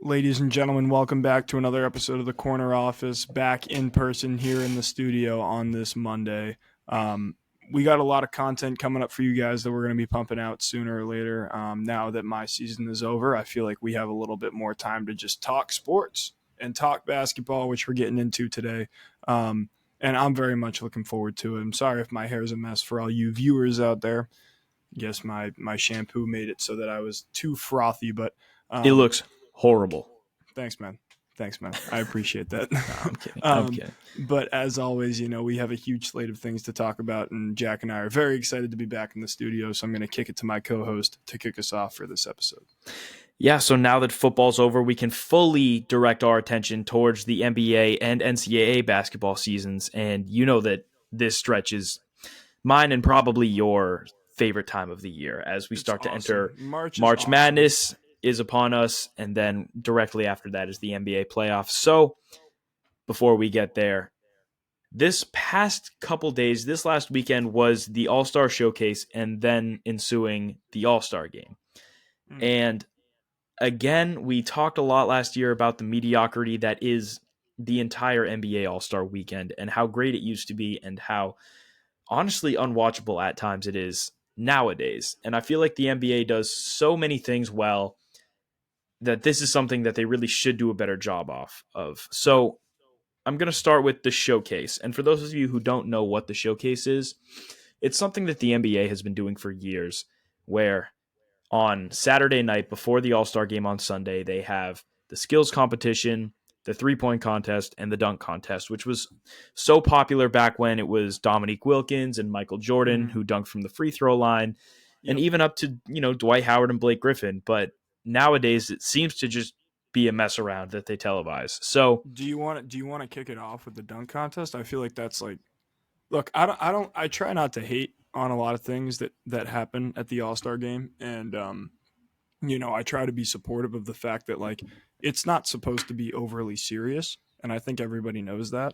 Ladies and gentlemen, welcome back to another episode of the Corner Office, back in person here in the studio on this Monday. We got a lot of content coming up for you guys that we're going to be pumping out sooner or later. Now that my season is over, I feel like we have a little bit more time to just talk sports and talk basketball, which we're getting into today. And I'm very much looking forward to it. I'm sorry if my hair is a mess for all you viewers out there. I guess my shampoo made it so that I was too frothy, but it looks horrible. Thanks, man. I appreciate that. No, I'm kidding. I'm kidding. But as always, we have a huge slate of things to talk about, and Jack and I are very excited to be back in the studio, so I'm going to kick it to my co-host to kick us off for this episode. Yeah, so now that football's over, we can fully direct our attention towards the NBA and NCAA basketball seasons, and you know that this stretch is mine and probably your favorite time of the year as we start to enter March Madness is upon us, and then directly after that is the NBA playoffs. So before we get there, this past couple days, this last weekend was the All-Star Showcase and then ensuing the All-Star Game. And again, we talked a lot last year about the mediocrity that is the entire NBA All-Star weekend and how great it used to be and how honestly unwatchable at times it is nowadays. And I feel like the NBA does so many things well that this is something that they really should do a better job of. So I'm going to start with the showcase. And for those of you who don't know what the showcase is, it's something that the NBA has been doing for years, where on Saturday night before the All-Star game on Sunday, they have the skills competition, the three-point contest, and the dunk contest, which was so popular back when it was Dominique Wilkins and Michael Jordan who dunked from the free throw line, and even up to, Dwight Howard and Blake Griffin. But nowadays it seems to just be a mess around that they televise. So do you want to kick it off with the dunk contest? I feel like that's like, look, I try not to hate on a lot of things that happen at the All-Star game. And, I try to be supportive of the fact that like, it's not supposed to be overly serious. And I think everybody knows that,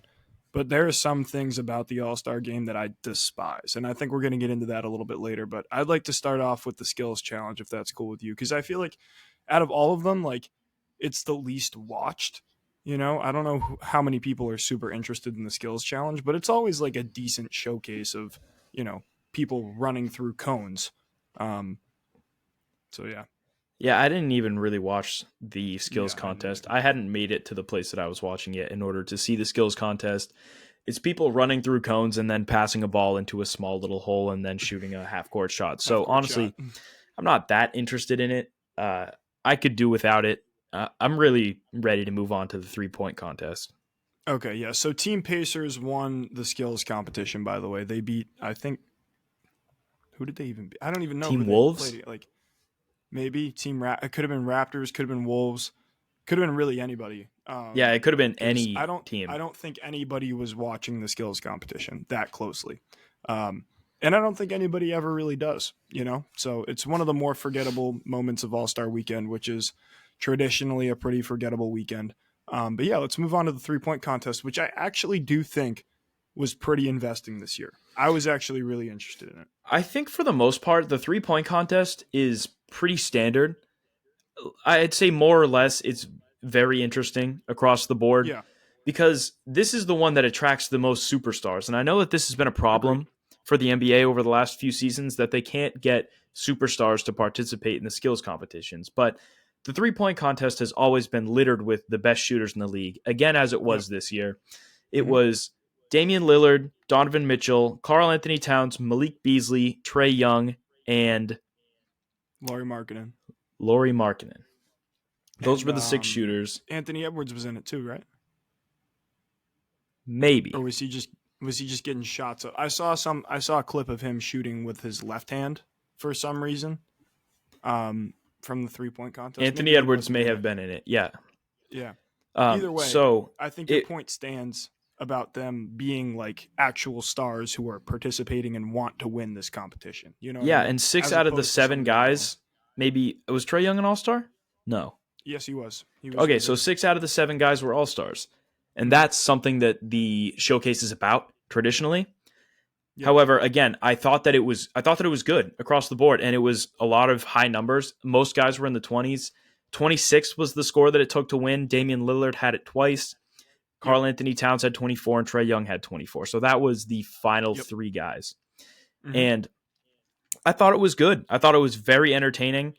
but there are some things about the All-Star game that I despise. And I think we're going to get into that a little bit later, but I'd like to start off with the skills challenge, if that's cool with you. Cause I feel like out of all of them, like it's the least watched, I don't know how many people are super interested in the skills challenge, but it's always like a decent showcase of, people running through cones. So yeah. Yeah, I didn't even really watch the skills contest. I hadn't made it to the place that I was watching it in order to see the skills contest. It's people running through cones and then passing a ball into a small little hole and then shooting a half-court shot. So honestly, I'm not that interested in it. I could do without it. I'm really ready to move on to the three-point contest. Okay, yeah. So Team Pacers won the skills competition, by the way. They beat, I think, who did they even beat? I don't even know. Team Wolves? Like, maybe it could have been Raptors, could have been Wolves, could have been really anybody. Yeah, it could have been any team. I don't think anybody was watching the skills competition that closely. And I don't think anybody ever really does, So it's one of the more forgettable moments of All-Star Weekend, which is traditionally a pretty forgettable weekend. But yeah, let's move on to the three-point contest, which I actually do think was pretty investing this year. I was actually really interested in it. I think for the most part, the three-point contest is pretty standard. I'd say more or less it's very interesting across the board. Yeah. Because this is the one that attracts the most superstars. And I know that this has been a problem for the NBA over the last few seasons, that they can't get superstars to participate in the skills competitions. But the three-point contest has always been littered with the best shooters in the league, again, as it was this year. It was Damian Lillard, Donovan Mitchell, Karl Anthony Towns, Malik Beasley, Trae Young, and Lauri Markkanen. Those were the six shooters. Anthony Edwards was in it too, right? Maybe. Or was he just getting shots? I saw a clip of him shooting with his left hand for some reason. From the three-point contest. Anthony Edwards may have been in it. Yeah. Yeah. Either way, so I think your point stands about them being like actual stars who are participating and want to win this competition. Yeah, I mean? And 6 out of the 7 guys, maybe was Trae Young an all-star? No. Yes, he was. Okay, so 6 out of the 7 guys were all-stars. And that's something that the showcase is about traditionally. Yep. However, again, I thought that it was good across the board, and it was a lot of high numbers. Most guys were in the 20s. 26 was the score that it took to win. Damian Lillard had it twice. Yep. Karl Anthony Towns had 24 and Trae Young had 24. So that was the final Yep. three guys. Hmm. And I thought it was good. I thought it was very entertaining.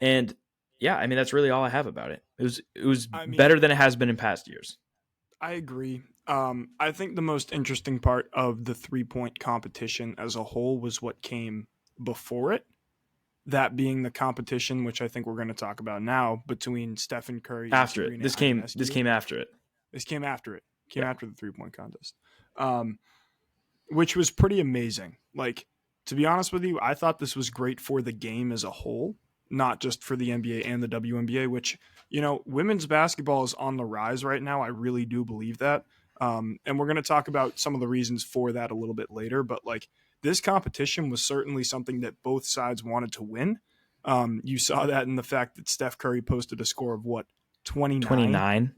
And yeah, I mean that's really all I have about it. It was I mean, better than it has been in past years. I agree. I think the most interesting part of the 3-point competition as a whole was what came before it. That being the competition, which I think we're going to talk about now, between Stephen Curry and After it. Sabrina This Ionescu. came after it. This came after it. Came Yeah. after the 3-point contest, um, which was pretty amazing. Like, to be honest with you, I thought this was great for the game as a whole, not just for the NBA and the WNBA. Which, women's basketball is on the rise right now. I really do believe that, and we're going to talk about some of the reasons for that a little bit later. But like, this competition was certainly something that both sides wanted to win. You saw that in the fact that Steph Curry posted a score of what, 29 29.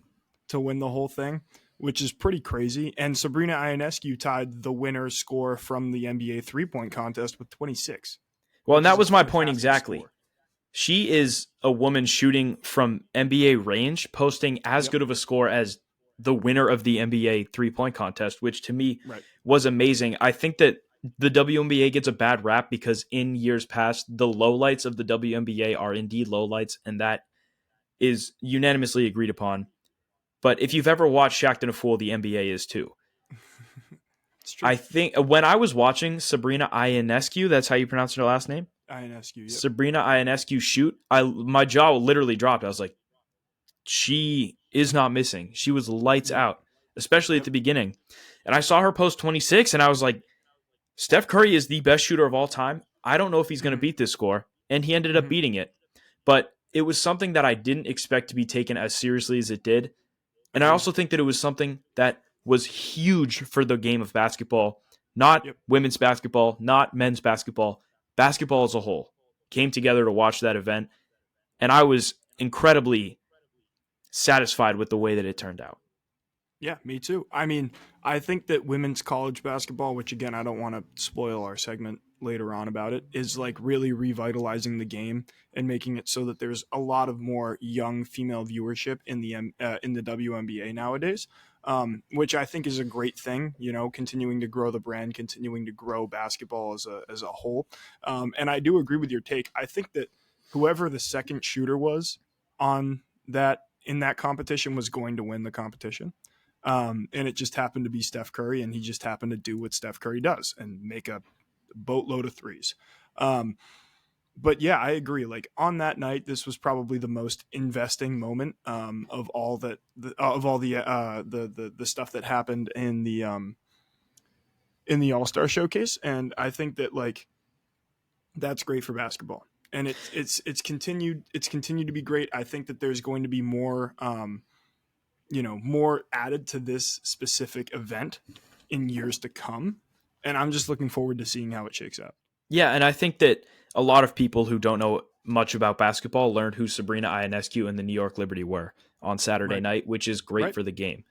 to win the whole thing, which is pretty crazy. And Sabrina Ionescu tied the winner's score from the NBA 3-point contest with 26, Well, and which that is a was my point fantastic exactly. score. She is a woman shooting from NBA range, posting as Yep. good of a score as the winner of the NBA 3-point contest, which to me Right. was amazing. I think that the WNBA gets a bad rap because in years past, the lowlights of the WNBA are indeed lowlights, and that is unanimously agreed upon. But if you've ever watched Shaqtin' a Fool, the NBA is too. It's true. I think when I was watching Sabrina Ionescu, that's how you pronounce her last name, Ionescu. Yep. Sabrina Ionescu shoot, my jaw literally dropped. I was like, she is not missing. She was lights Yep. out, especially at Yep. the beginning. And I saw her post 26, and I was like, Steph Curry is the best shooter of all time. I don't know if he's going to Mm-hmm. beat this score. And he ended up Mm-hmm. beating it. But it was something that I didn't expect to be taken as seriously as it did. And I Agreed. also think that it was something that was huge for the game of basketball, not Yep. women's basketball, not men's basketball, basketball as a whole came together to watch that event. And I was incredibly satisfied with the way that it turned out. Yeah, me too. I mean, I think that women's college basketball, which again, I don't want to spoil our segment later on about it, is like really revitalizing the game and making it so that there's a lot of more young female viewership in the WNBA nowadays, which I think is a great thing. Continuing to grow the brand, continuing to grow basketball as a whole. And I do agree with your take. I think that whoever the second shooter was on that in that competition was going to win the competition. And it just happened to be Steph Curry, and he just happened to do what Steph Curry does and make a boatload of threes. Um, but yeah, I agree. Like on that night, this was probably the most investing moment of all that of all the stuff that happened in the All Star Showcase, and I think that like that's great for basketball, and it's continued to be great. I think that there's going to be more added to this specific event in years to come. And I'm just looking forward to seeing how it shakes out. Yeah, and I think that a lot of people who don't know much about basketball learned who Sabrina Ionescu and the New York Liberty were on Saturday Right. night, which is great Right. for the game.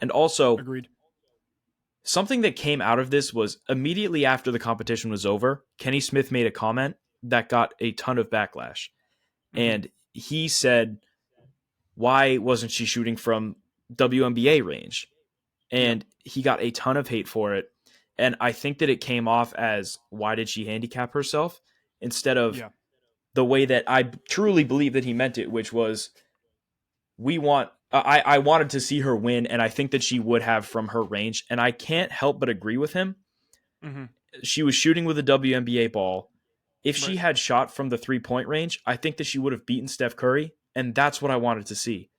And also, Agreed. something that came out of this was immediately after the competition was over, Kenny Smith made a comment that got a ton of backlash. Mm-hmm. And he said, why wasn't she shooting from WNBA range? Yeah. And he got a ton of hate for it. And I think that it came off as, why did she handicap herself? Instead of Yeah. the way that I truly believe that he meant it, which was, I wanted to see her win, and I think that she would have from her range. And I can't help but agree with him. Mm-hmm. She was shooting with a WNBA ball. If she Right. had shot from the 3-point range, I think that she would have beaten Steph Curry. And that's what I wanted to see,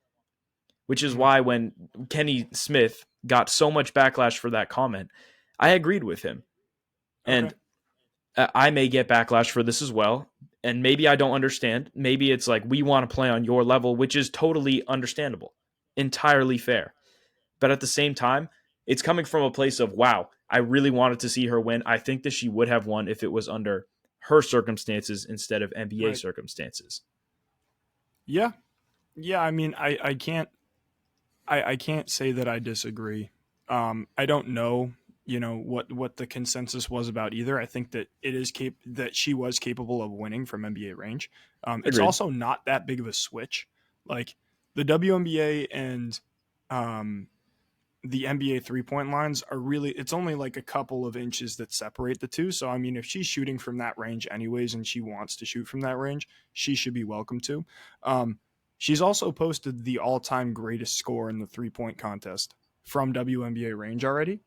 which is Mm-hmm. why when Kenny Smith got so much backlash for that comment, I agreed with him. Okay. And I may get backlash for this as well. And maybe I don't understand. Maybe it's like, we want to play on your level, which is totally understandable, entirely fair. But at the same time, it's coming from a place of, wow, I really wanted to see her win. I think that she would have won if it was under her circumstances instead of NBA Right. circumstances. Yeah. Yeah. I mean, I can't say that I disagree. I don't know, what the consensus was about either. I think that that she was capable of winning from NBA range. It's Agreed. also not that big of a switch. Like the WNBA and um, the NBA 3 point lines are really, it's only like a couple of inches that separate the two. So, I mean, if she's shooting from that range anyways and she wants to shoot from that range, she should be welcome to. Um, she's also posted the all time greatest score in the 3 point contest from WNBA range already.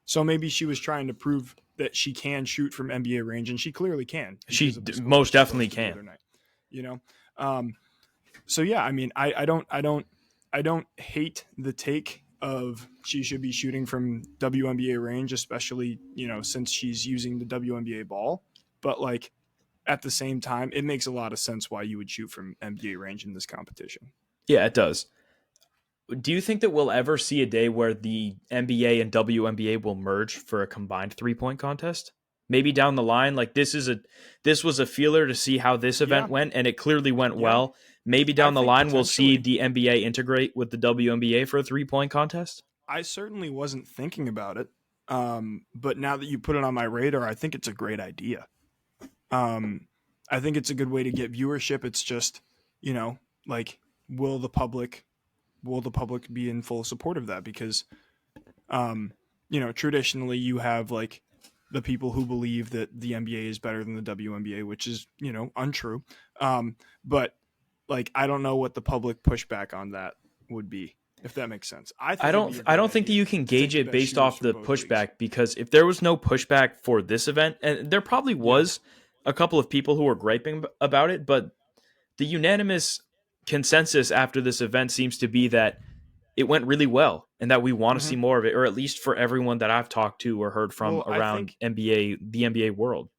So maybe she was trying to prove that she can shoot from NBA range, and she clearly can because of the score that Most she definitely posted the can. other night. You know, um, so yeah, I mean, I don't hate the take of she should be shooting from WNBA range, especially since she's using the WNBA ball. But like at the same time, it makes a lot of sense why you would shoot from NBA range in this competition. Yeah, it does. Do you think that we'll ever see a day where the NBA and WNBA will merge for a combined 3 point contest? Maybe down the line, like this was a feeler to see how this event Yeah, went, and it clearly went yeah, well. Maybe I down the think line we'll see potentially. the NBA integrate with the WNBA for a 3 point contest. I certainly wasn't thinking about it, but now that you put it on my radar, I think it's a great idea. Um, I think it's a good way to get viewership. It's just, you know, like, will the public be in full support of that? Because, um, traditionally you have like the people who believe that the NBA is better than the WNBA, which is untrue. But like, I don't know what the public pushback on that would be, if that makes sense. I think it'd be a I great don't think that idea you can to take gauge the it best based shooters off from the both leagues. pushback, because if there was no pushback for this event, and there probably Yeah. was a couple of people who were griping about it, but the unanimous consensus after this event seems to be that it went really well and that we want to Hmm. see more of it, or at least for everyone that I've talked to or heard from Well, I around think the NBA world.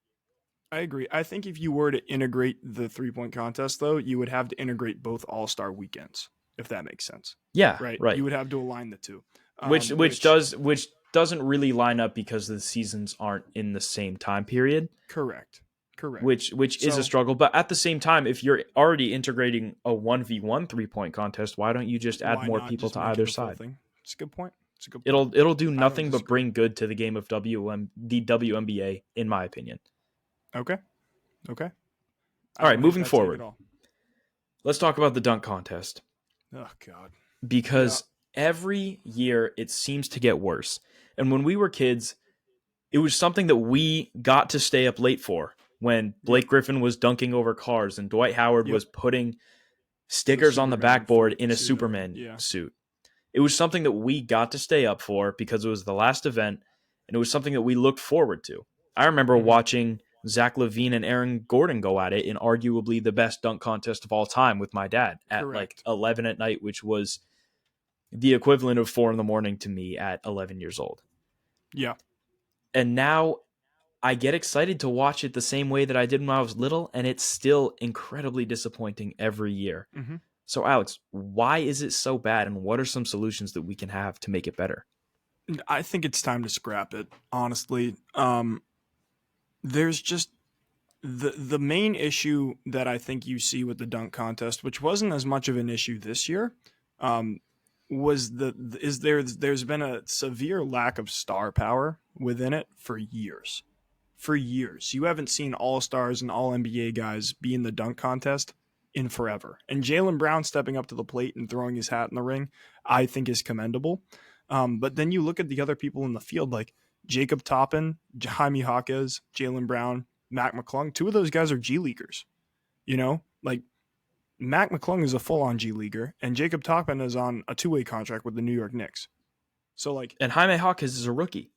I agree. I think if you were to integrate the 3 point contest, though, you would have to integrate both All Star weekends, if that makes sense. Yeah, Right? right. You would have to align the two. Which Which which doesn't really line up because the seasons aren't in the same time period, correct, correct. which is a So struggle. But at the same time, if you're already integrating a 1v1 3 point contest, why don't you just add why more not people just to make it either a full side? thing? It's a good point. It's a good point. It'll do I don't nothing but disagree. bring good to the game of the WNBA, in my opinion. Okay. Okay. I All right, don't hate moving that take at forward, all. let's talk about the dunk contest, Oh God. Yeah. because every year it seems to get worse. And when we were kids, it was something that we got to stay up late for. When Yep. Blake Griffin was dunking over cars and Dwight Howard Yep. was putting The stickers on the Superman backboard in a suit on. Superman Yeah. suit. It was something that we got to stay up for because it was the last event, and it was something that we looked forward to. I remember Hmm. watching Zach LaVine and Aaron Gordon go at it in arguably the best dunk contest of all time with my dad at like Correct. 11 at night, which was the equivalent of 4 in the morning to me at 11 years old. Yeah. And now I get excited to watch it the same way that I did when I was little, and it's still incredibly disappointing every year. Hmm. So, Alex, why is it so bad, and what are some solutions that we can have to make it better? I think it's time to scrap it. Honestly, there's just the main issue that I think you see with the dunk contest, which wasn't as much of an issue this year, um, was there's been a severe lack of star power within it for years. For years, you haven't seen all stars and all NBA guys be in the dunk contest in forever. And Jalen Brown stepping up to the plate and throwing his hat in the ring, I think is commendable. But then you look at the other people in the field, like Jacob Toppin, Jaime Jaquez, Jalen Brown, Mac McClung. Two of those guys are G Leaguers. Like Mac McClung is a full on G Leaguer, and Jacob Toppin is on a 2-way contract with the New York Knicks. So, like, And Jaime Hawkins is a rookie.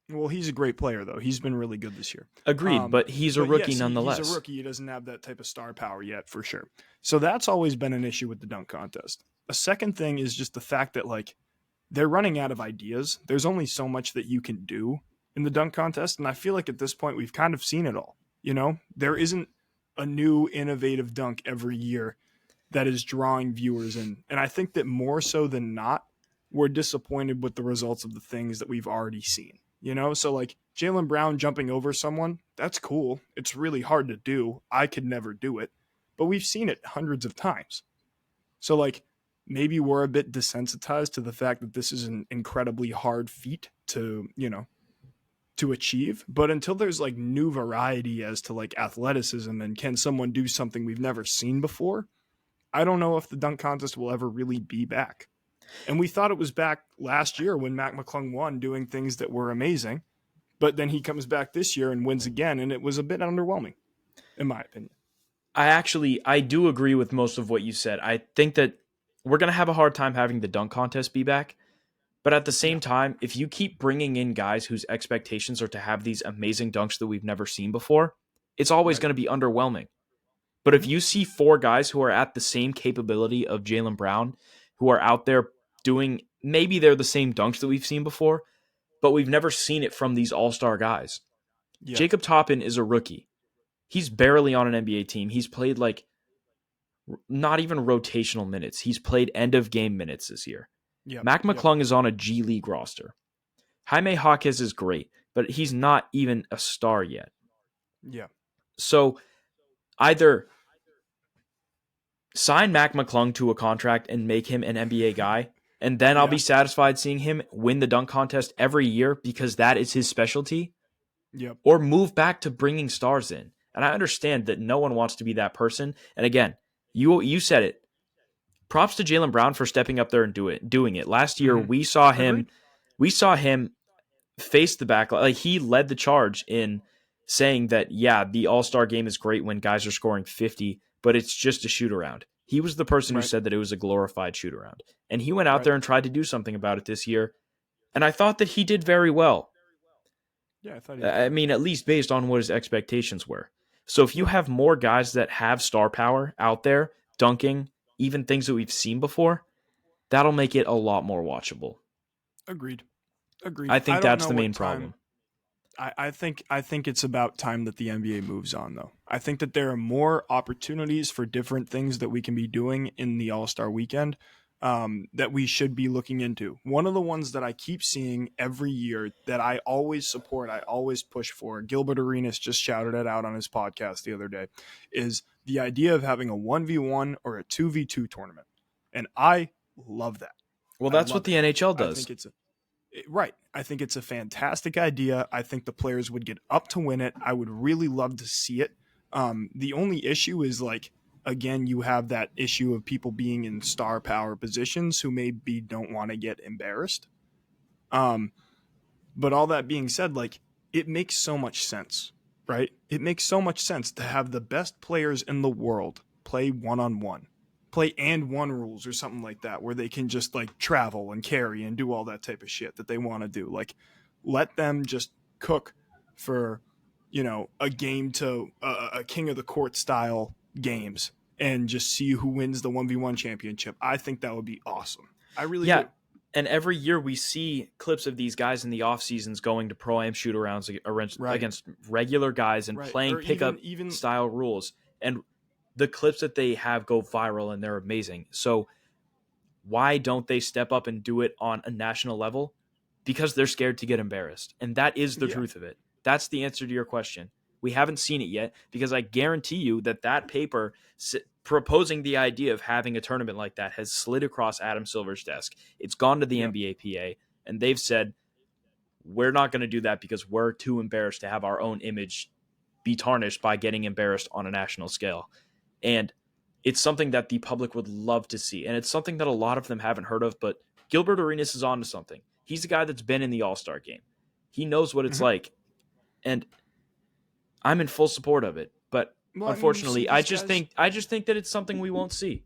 well, he's a great player, though. He's been really good this year. Agreed, but he's a But rookie yes, he's a nonetheless. rookie. He doesn't have that type of star power yet, for sure. So that's always been an issue with the dunk contest. A second thing is just the fact that, like, they're running out of ideas. There's only so much that you can do in the dunk contest. And I feel like at this point, we've kind of seen it all. There isn't a new innovative dunk every year that is drawing viewers in. And I think that more so than not, we're disappointed with the results of the things that we've already seen. So like Jalen Brown jumping over someone, that's cool. It's really hard to do. I could never do it, but we've seen it hundreds of times. So like maybe we're a bit desensitized to the fact that this is an incredibly hard feat to to achieve. But until there's like new variety as to like athleticism and can someone do something we've never seen before, I don't know if the dunk contest will ever really be back. And we thought it was back last year when Mac McClung won, doing things that were amazing. But then he comes back this year and wins again, and it was a bit underwhelming, in my opinion. I do agree with most of what you said. I think that we're going to have a hard time having the dunk contest be back. But at the Yeah, same time, if you keep bringing in guys whose expectations are to have these amazing dunks that we've never seen before, it's always right. going to be underwhelming. But if Mm-hmm. you see four guys who are at the same capability of Jaylen Brown, who are out there doing, maybe they're the same dunks that we've seen before, but we've never seen it from these all-star guys. Yeah, Jacob Toppin is a rookie. He's barely on an NBA team. He's played like not even rotational minutes. He's played end of game minutes this year. yep, Mac yep, McClung is on a G League roster. Jaime Jaquez is great, but he's not even a star yet. yeah, So either sign Mac McClung to a contract and make him an NBA guy, and then I'll yeah, be satisfied seeing him win the dunk contest every year because that is his specialty, yep. or move back to bringing stars in. And I understand that no one wants to be that person. And again, you said it. Props to Jaylen Brown for stepping up there and doing it. Last year Mm-hmm. Agreed. we saw him face the back. Like he led the charge in saying that, yeah, the All-Star game is great when guys are scoring 50, but it's just a shoot around. He was the person who Right, said that it was a glorified shoot around. And he went out right. there and tried to do something about it this year. And I thought that he did very well. Yeah, I thought he did I too. mean, at least based on what his expectations were. So if you Yeah, have more guys that have star power out there, dunking, even things that we've seen before, that'll make it a lot more watchable. agreed. Agreed. I I think don't that's know the what main time. problem. I think it's about time that the NBA moves on, though. I think that there are more opportunities for different things that we can be doing in the All Star Weekend, that we should be looking into. One of the ones that I keep seeing every year that I always support, I always push for. Gilbert Arenas just shouted it out on his podcast the other day, is the idea of having a 1v1 or a 2v2 tournament, and I love that. Well, I that's what love the it. NHL I does. think it's right. I think it's a fantastic idea. I think the players would get up to win it. I would really love to see it. The only issue is like, again, you have that issue of people being in star power positions who maybe don't want to get embarrassed. Um, but all that being said, like, it makes so much sense, right? It makes so much sense to have the best players in the world play one on one, play and one rules or something like that, where they can just like travel and carry and do all that type of shit that they want to do. Like, let them just cook for, a game to a king of the court style games and just see who wins the 1v1 championship. I think that would be awesome. I really Yeah. do. And every year we see clips of these guys in the off seasons going to pro am shoot arounds Right. against regular guys and Right. playing Or even, pickup even, style rules. And the clips that they have go viral and they're amazing. So why don't they step up and do it on a national level? Because they're scared to get embarrassed. And that is the yeah. truth of it. That's the answer to your question. We haven't seen it yet because I guarantee you that paper proposing the idea of having a tournament like that has slid across Adam Silver's desk. It's gone to the Yep. NBAPA, and they've said, we're not going to do that because we're too embarrassed to have our own image be tarnished by getting embarrassed on a national scale. And it's something that the public would love to see. And it's something that a lot of them haven't heard of, but Gilbert Arenas is on to something. He's a guy that's been in the All-Star game. He knows what it's Hmm. like. And I'm in full support of it. But Well, I mean, unfortunately, I just think that it's something we won't see.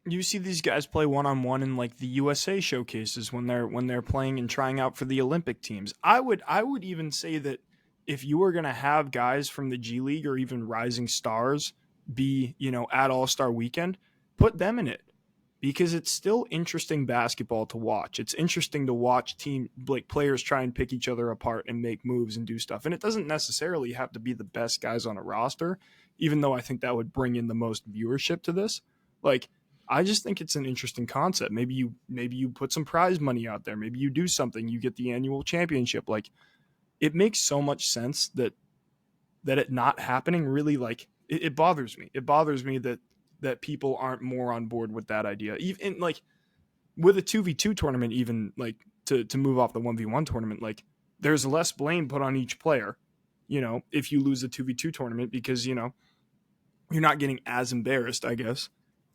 you see these guys play one on one in like the USA showcases when they're playing and trying out for the Olympic teams. I would even say that if you were going to have guys from the G League or even rising stars be, at All-Star weekend, put them in it because it's still interesting basketball to watch. It's interesting to watch team like players try and pick each other apart and make moves and do stuff. And it doesn't necessarily have to be the best guys on a roster, even though I think that would bring in the most viewership to this. Like, I just think it's an interesting concept. Maybe you put some prize money out there. Maybe you do something, you get the annual championship. Like, it makes so much sense that it not happening really, like, it bothers me. It bothers me that people aren't more on board with that idea. Even like with a 2v2 tournament, even like to move off the 1v1 tournament, like there's less blame put on each player, if you lose a 2v2 tournament because, you're not getting as embarrassed, I guess.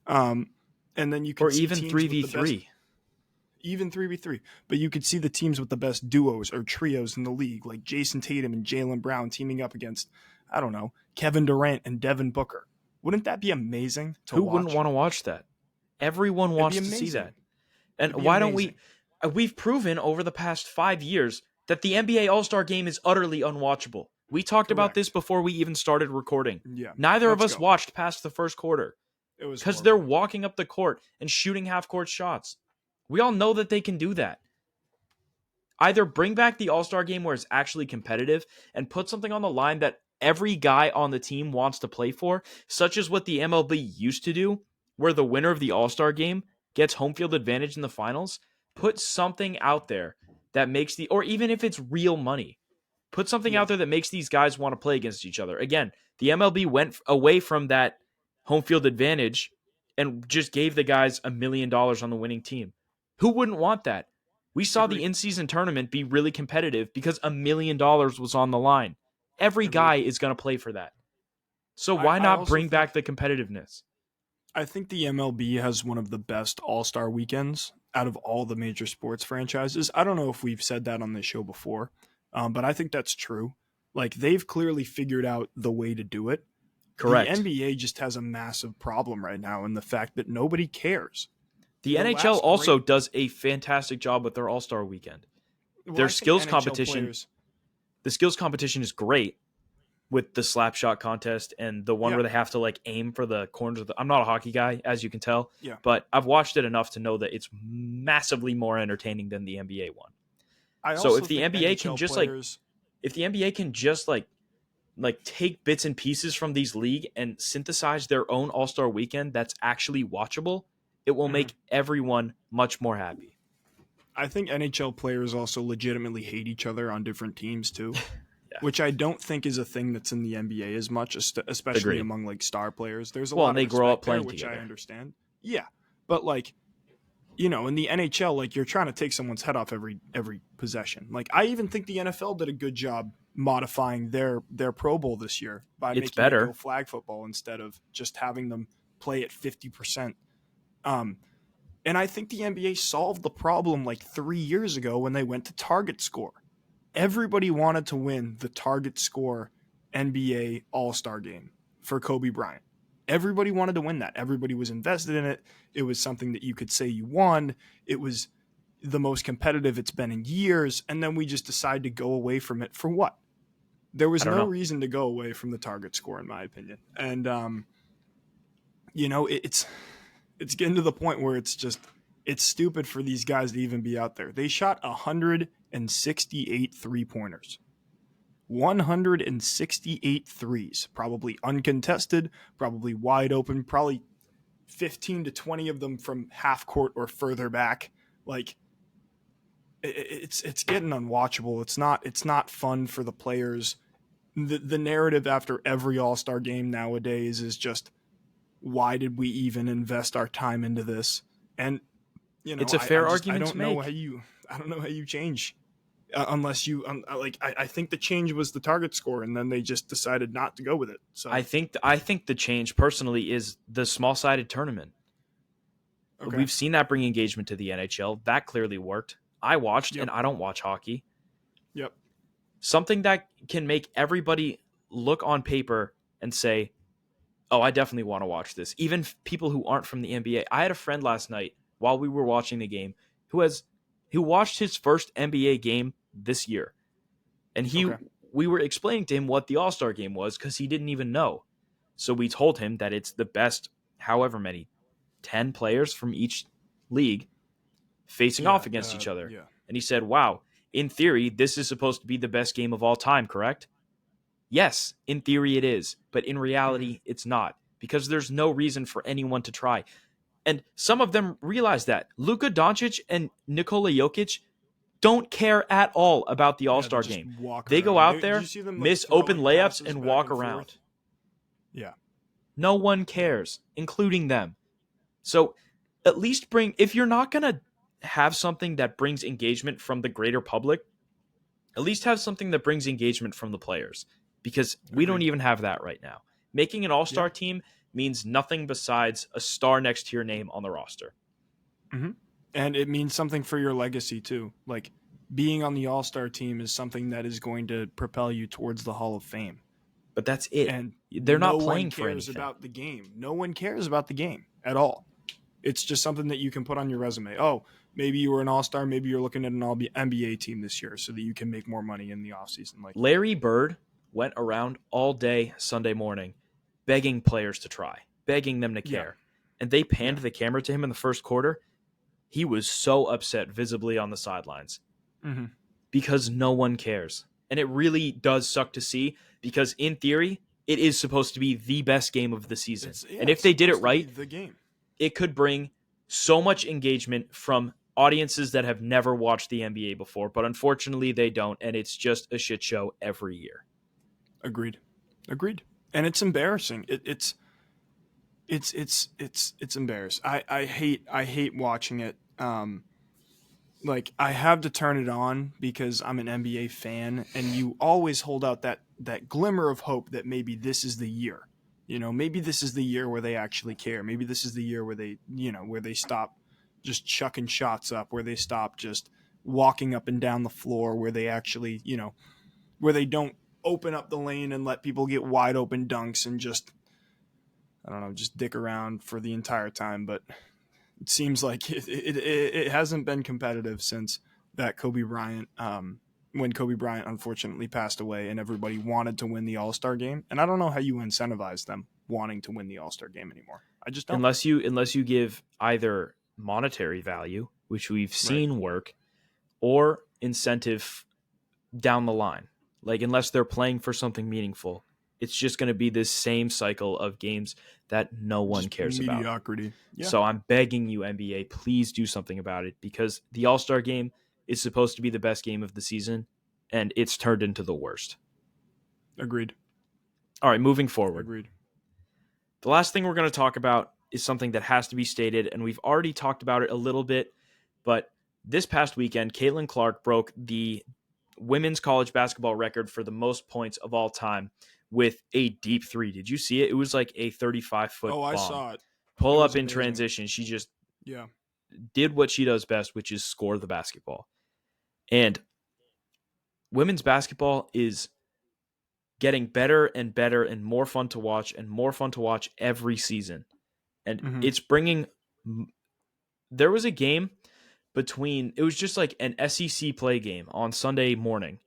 Um, and then you Or could see even teams with the best, 3v3. even 3v3, but you could see the teams with the best duos or trios in the league, like Jason Tatum and Jaylen Brown teaming up against, I don't know, Kevin Durant and Devin Booker. Wouldn't that be amazing to Who wouldn't watch? want to watch that? Everyone It'd be wants to see amazing. that. And It'd be why don't we? amazing. We've proven over the past 5 years that the NBA All Star game is utterly unwatchable. We talked about this Correct. before we even started recording. Yeah. Neither of Let's us go. watched past the first quarter It was because they're horrible. walking up the court and shooting half court shots. We all know that they can do that. Either bring back the All Star game where it's actually competitive and put something on the line that every guy on the team wants to play for, such as what the MLB used to do, where the winner of the All Star game gets home field advantage in the finals. Put something out there that makes or even if it's real money, put something Yeah. out there that makes these guys want to play against each other. Again, the MLB went away from that home field advantage and just gave the guys $1 million on the winning team. Who wouldn't want that? We saw the Agreed. in-season tournament be really competitive because $1 million was on the line. Every Agreed. guy is going to play for that. So I, why I not also bring think back the competitiveness? I think the MLB has one of the best All-Star weekends out of all the major sports franchises. I don't know if we've said that on this show before, but I think that's true. Like they've clearly figured out the way to do it. The Correct. NBA just has a massive problem right now in the fact that nobody cares. The The NHL last also great, does a fantastic job with their All-Star weekend. well, Their I think skills NHL competition, players, the skills competition is great with the slap shot contest and the one yeah, where they have to like aim for the corners of the. I'm not a hockey guy, as you can tell, yeah. but I've watched it enough to know that it's massively more entertaining than the NBA one. I So also if the think NBA can NHL just like players, if the NBA can just like take bits and pieces from these league and synthesize their own All-Star weekend that's actually watchable, it will mhm. make everyone much more happy. I think NHL players also legitimately hate each other on different teams too, Yeah, which I don't think is a thing that's in the NBA as much, especially agreed. among like star players. There's a Well, lot and of they grow up respect there, playing which I together. understand. Yeah, but like in the NHL, like you're trying to take someone's head off every possession. Like I even think the NFL did a good job modifying their Pro Bowl this year by It's making it go better. flag football instead of just having them play at 50%. Um, and I think the NBA solved the problem like 3 years ago when they went to target score. Everybody wanted to win the target score NBA All Star game for Kobe Bryant. Everybody wanted to win that. Everybody was invested in it. It was something that you could say you won. It was the most competitive it's been in years. And then we just decided to go away from it for what? There I was don't no know. reason to go away from the target score, in my opinion. And, it's getting to the point where it's stupid for these guys to even be out there. They shot 168 3-pointers. 168 threes, probably uncontested, probably wide open, probably 15 to 20 of them from half court or further back. Like it's getting unwatchable. It's not fun for the players. The narrative after every All-Star game nowadays is just why did we even invest our time into this? And It's a I fair just argument to make. I don't know how you change unless you I think the change was the target score, and then they just decided not to go with it. So I think the change personally is the small-sided tournament. okay, We've seen that bring engagement to the NHL. That clearly worked. I watched, yep, and I don't watch hockey. yep, Something that can make everybody look on paper and say, "Oh, I definitely want to watch this." Even people who aren't from the NBA. I had a friend last night while we were watching the game who watched his first NBA game this year, and okay, we were explaining to him what the All-Star game was because he didn't even know. So we told him that it's the best, however many, 10 players from each league facing yeah, off against each other. yeah, And he said, "Wow, in theory, this is supposed to be the best game of all time, correct?" Yes, in theory it is, but in hmm reality it's not because there's no reason for anyone to try. And some of them realize that. Luka Doncic and Nikola Jokic don't care at all about the yeah. They All-Star just game. walk They go around. out Did you there, see them like miss open throwing layups, passes and back walk and forth? around. Yeah, No one yeah, cares, including them. So at least if you're not going to have something that brings engagement from the greater public, At least have something that brings engagement from the players, because we don't Agreed. even have that right now. Making an Yeah. all-star team means nothing besides a star next to your name on the roster. Hmm. And it means something for your legacy too. Like being on the All Star team is something that is going to propel you towards the Hall of Fame. But that's it. And They're no not one playing for cares anything. about the game. No one cares about the game at all. It's just something that you can put on your resume. Oh, maybe you were an all star. Maybe you're looking at an all NBA team this year so that you can make more money in the offseason. Like, Larry Bird went around all day Sunday morning begging players to try, begging them to yeah, care. And they panned yeah. the camera to him in the first quarter. He was so upset visibly on the sidelines Mm-hmm. because no one cares. And it really does suck to see, because in theory, it is supposed to be the best game of the season. And if It's they did it supposed to be right, the game. it could bring so much engagement from audiences that have never watched the NBA before. But unfortunately, they don't. And it's just a shit show every year. Agreed. Agreed. And it's embarrassing. It's embarrassing. I hate watching it. Like I have to turn it on because I'm an NBA fan, and you always hold out that glimmer of hope that maybe this is the year. Maybe this is the year where they actually care. Maybe this is the year where they stop just chucking shots up, where they stop just walking up and down the floor, where they actually, where they don't open up the lane and let people get wide open dunks and just I don't know, just dick around for the entire time. But it seems like it hasn't been competitive since that Kobe Bryant, when Kobe Bryant unfortunately passed away and everybody wanted to win the All Star game. And I don't know how you incentivize them wanting to win the All Star game anymore. I just don't. Unless you give either monetary value, which we've Right. seen work, or incentive down the line. Like, unless they're playing for something meaningful, it's just going to be this same cycle of games that no one Just cares about. mediocrity. Yeah. So I'm begging you, NBA, please do something about it, because the All-Star game is supposed to be the best game of the season, and it's turned into the worst. Agreed. All right, moving forward. Agreed. The last thing we're going to talk about is something that has to be stated, and we've already talked about it a little bit, but this past weekend, Caitlin Clark broke the women's college basketball record for the most points of all time with a deep three. Did you see it? It was like a 35-foot Oh, I bomb. saw it. It Pull was up in amazing. transition. She just Yeah. did what she does best, which is score the basketball. And women's basketball is getting better and better and more fun to watch, and more fun to watch every season. And Mm-hmm. it's bringing. There was a game between. It was just like an SEC play game on Sunday morning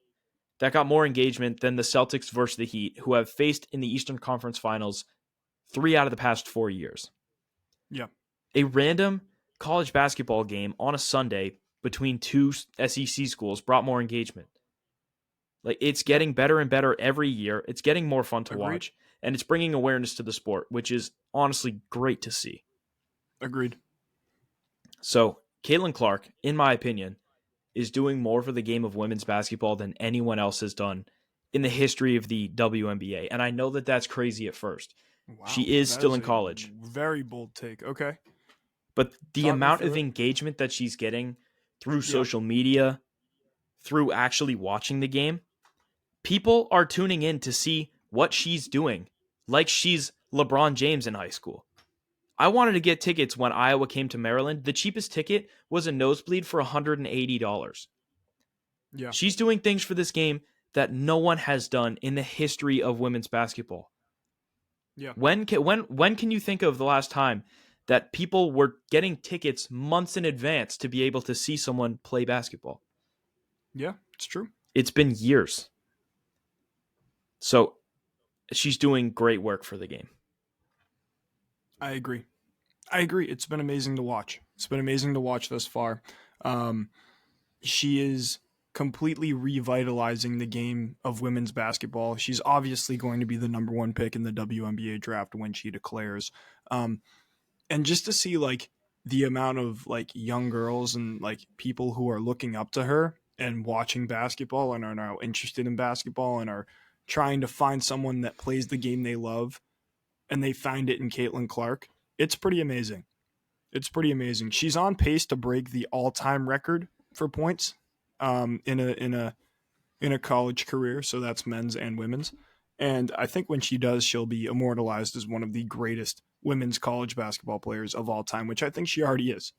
that got more engagement than the Celtics versus the Heat, who have faced in the Eastern Conference Finals 3 out of the past 4 years. Yeah. A random college basketball game on a Sunday between two SEC schools brought more engagement. Like, it's Yeah. getting better and better every year. It's getting more fun to Agreed. watch, and it's bringing awareness to the sport, which is honestly great to see. Agreed. So, Caitlin Clark, in my opinion, is doing more for the game of women's basketball than anyone else has done in the history of the WNBA. And I know that that's crazy at first. Wow. She is That still is in a college, very bold take. Okay. but the Talk me amount of through it. engagement that she's getting through Yeah. social media, through actually watching the game, people are tuning in to see what she's doing, like she's LeBron James in high school. I wanted to get tickets when Iowa came to Maryland. The cheapest ticket was a nosebleed for $180. Yeah. She's doing things for this game that no one has done in the history of women's basketball. Yeah. When can you think of the last time that people were getting tickets months in advance to be able to see someone play basketball? Yeah. It's true. It's been years. So she's doing great work for the game. I agree. I agree. It's been amazing to watch. It's been amazing to watch thus far. Um, she is completely revitalizing the game of women's basketball. She's obviously going to be the number one pick in the WNBA draft when she declares. Um, and just to see like the amount of like young girls and like people who are looking up to her and watching basketball and are now interested in basketball and are trying to find someone that plays the game they love and they find it in Caitlin Clark. It's pretty amazing. It's pretty amazing. She's on pace to break the all-time record for points in a in a college career, so that's men's and women's. And I think when she does, she'll be immortalized as one of the greatest women's college basketball players of all time, which I think she already is,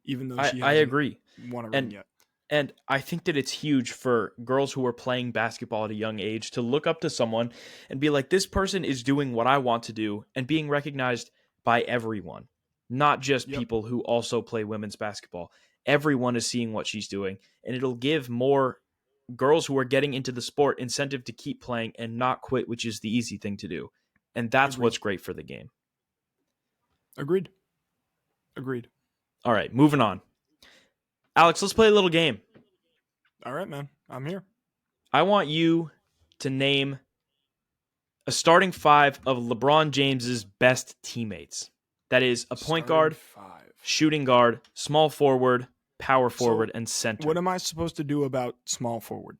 even though she I hasn't agree. won a ring And yet. And I think that it's huge for girls who are playing basketball at a young age to look up to someone and be like, this person is doing what I want to do and being recognized by everyone, not just Yep, people who also play women's basketball. Everyone is seeing what she's doing, and it'll give more girls who are getting into the sport incentive to keep playing and not quit, which is the easy thing to do. And that's agreed. what's great for the game. Agreed. Agreed. All right, moving on. Alex, let's play a little game. All right, man. I'm here. I want you to name a starting five of LeBron James's best teammates. That is a point Starting guard, five. shooting guard, small forward, power forward, So, and what center. am I supposed to do about small forward?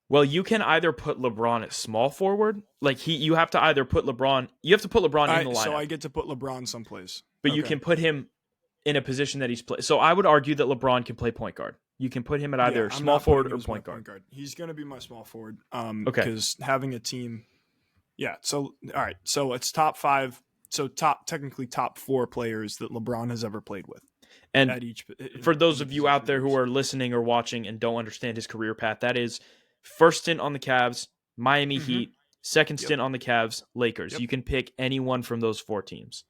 Well, you can either put LeBron at small forward, like you have to either put LeBron, you have to put LeBron in the So lineup, I get to put LeBron someplace. but you Okay. can put him in a position that he's played. So I would argue that LeBron can play point guard. You can put him at Yeah, either I'm small not putting forward him or as my point point guard. guard. He's going to be my small forward. Okay. Because having a team. Yeah. So all right. So it's top five. So technically top four players that LeBron has ever played with And at each. for In those the of you out position there who groups. are listening or watching and don't understand his career path, that is first stint on the Cavs, Miami Mm-hmm. Heat, second Yep. stint on the Cavs, Lakers. Yep. You can pick any one from those four teams.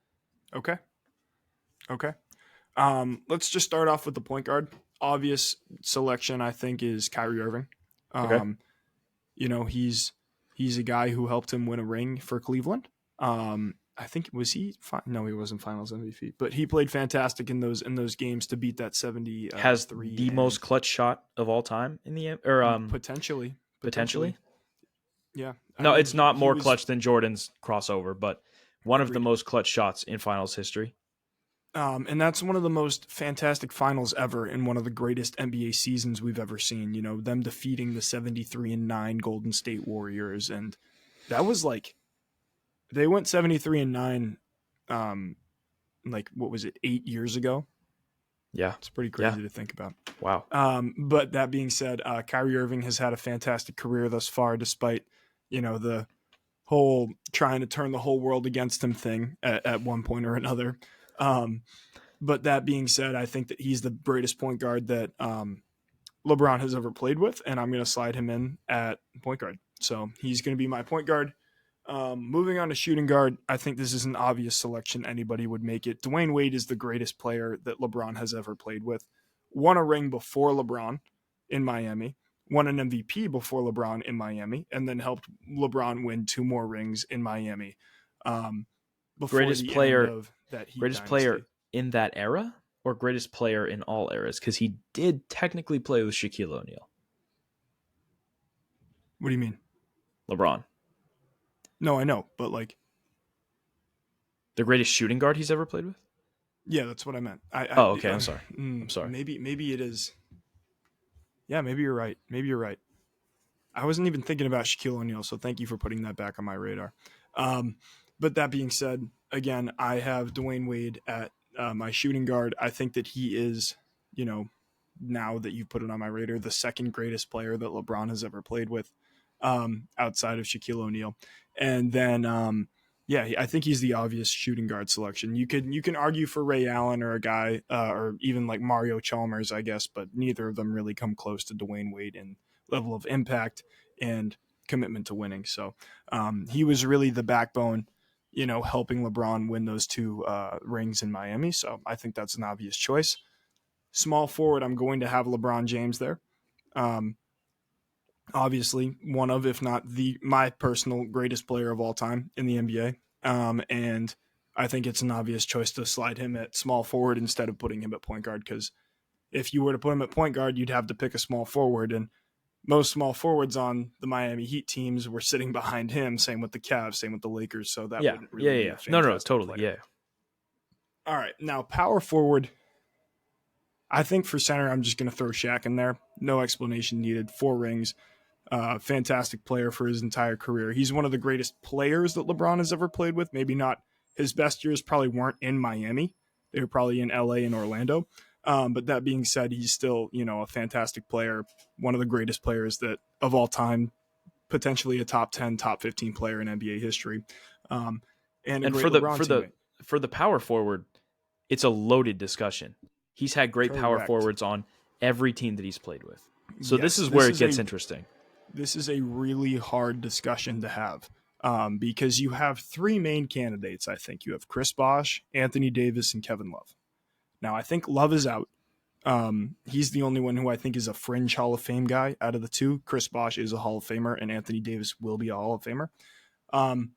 Okay. Okay. Let's just start off with the point guard. Obvious selection, I think, is Kyrie Irving. Okay. Um, he's a guy who helped him win a ring for Cleveland. I think was he? No, he wasn't Finals MVP, but he played fantastic in those games to beat that 70 Has three the and most clutch shot of all time in the or potentially. potentially. Yeah, I No, mean it's not he more was clutch than Jordan's crossover, but one of the agreed. most clutch shots in finals history. And that's one of the most fantastic finals ever and one of the greatest NBA seasons we've ever seen. You know, them defeating the 73-9 Golden State Warriors. And that was like, they went 73-9, like, what was it, 8 years ago? Yeah. It's pretty Yeah. crazy to think about. Wow. But that being said, Kyrie Irving has had a fantastic career thus far, despite, the whole trying to turn the whole world against him thing at one point or another. But that being said, I think that he's the greatest point guard that LeBron has ever played with, and I'm going to slide him in at point guard. So he's going to be my point guard. Moving on to shooting guard, I think this is an obvious selection. Anybody would make it. Dwayne Wade is the greatest player that LeBron has ever played with. Won a ring before LeBron in Miami, won an MVP before LeBron in Miami, and then helped LeBron win 2 more rings in Miami before Greatest the end player of that Heat greatest player dynasty. in that era or greatest player in all eras? Because he did technically play with Shaquille O'Neal. What do you mean? LeBron. No, I know, but like, The greatest shooting guard he's ever played with? yeah, that's what I meant. Oh, okay. I'm sorry. I'm sorry. Maybe it is. Yeah, maybe you're right. Maybe you're right. I wasn't even thinking about Shaquille O'Neal, so thank you for putting that back on my radar. But that being said, again, I have Dwayne Wade at my shooting guard. I think that he is, now that you've put it on my radar, the second greatest player that LeBron has ever played with, outside of Shaquille O'Neal. And then, I think he's the obvious shooting guard selection. You can argue for Ray Allen or a guy, or even like Mario Chalmers, I guess, but neither of them really come close to Dwayne Wade in level of impact and commitment to winning. So he was really the backbone, helping LeBron win those 2 rings in Miami. So I think that's an obvious choice. Small forward, I'm going to have LeBron James there. Obviously, one of, if not my personal greatest player of all time in the NBA. And I think it's an obvious choice to slide him at small forward instead of putting him at point guard, because if you were to put him at point guard, you'd have to pick a small forward, and most small forwards on the Miami Heat teams were sitting behind him. Same with the Cavs, same with the Lakers. So that wouldn't really be a fantastic No, totally. player. Yeah. All right, now power forward. I think for center, I'm just going to throw Shaq in there. No explanation needed. 4 rings. Fantastic player for his entire career. He's one of the greatest players that LeBron has ever played with. Maybe not his best years probably weren't in Miami. They were probably in LA and Orlando. But that being said, he's still, a fantastic player, one of the greatest players that of all time, potentially a top 10, top 15 player in NBA history, um, and a And great for the LeBron for the teammate. for the power forward, it's a loaded discussion. He's had great power Correct. forwards on every team that he's played with. So this Yes, is where it gets interesting. this is a really hard discussion to have, because you have three main candidates. I think you have Chris Bosh, Anthony Davis, and Kevin Love. Now I think Love is out. He's the only one who I think is a fringe Hall of Fame guy out of the two. Chris Bosh is a Hall of Famer, and Anthony Davis will be a Hall of Famer. Um,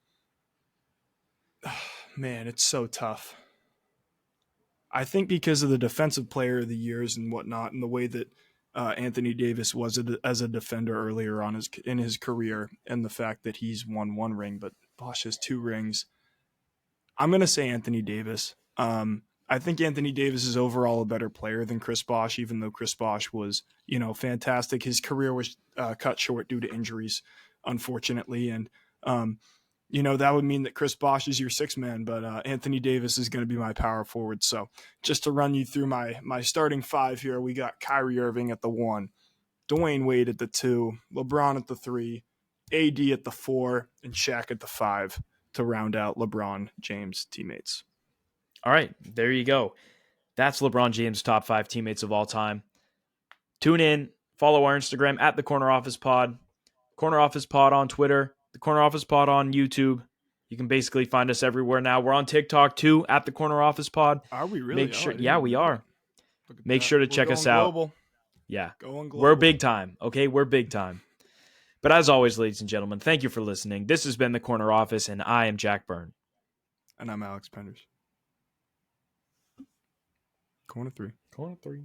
man, it's so tough. I think because of the defensive player of the years and whatnot, and the way that Anthony Davis was as a defender earlier on in his career, and the fact that he's won one ring, but Bosch has two rings. I'm going to say Anthony Davis. I think Anthony Davis is overall a better player than Chris Bosh, even though Chris Bosh was, fantastic. His career was cut short due to injuries, unfortunately. And, that would mean that Chris Bosh is your six man, but Anthony Davis is going to be my power forward. So just to run you through my starting five here, we got Kyrie Irving at the 1, Dwayne Wade at the 2, LeBron at the 3, AD at the 4, and Shaq at the 5 to round out LeBron James teammates. All right, there you go. That's LeBron James' top 5 teammates of all time. Tune in, follow our Instagram at the Corner Office Pod, Corner Office Pod on Twitter, the Corner Office Pod on YouTube. You can basically find us everywhere now. We're on TikTok too at the Corner Office Pod. Are we really? Make Oh, I sure, didn't yeah, even we know are. that. Look at Make that. sure to We're check going us out. global. Yeah, Going we're global. big time. Okay, we're big time. But as always, ladies and gentlemen, thank you for listening. This has been the Corner Office, and I am Jack Byrne. And I'm Alex Penders. Corner 3. Corner 3.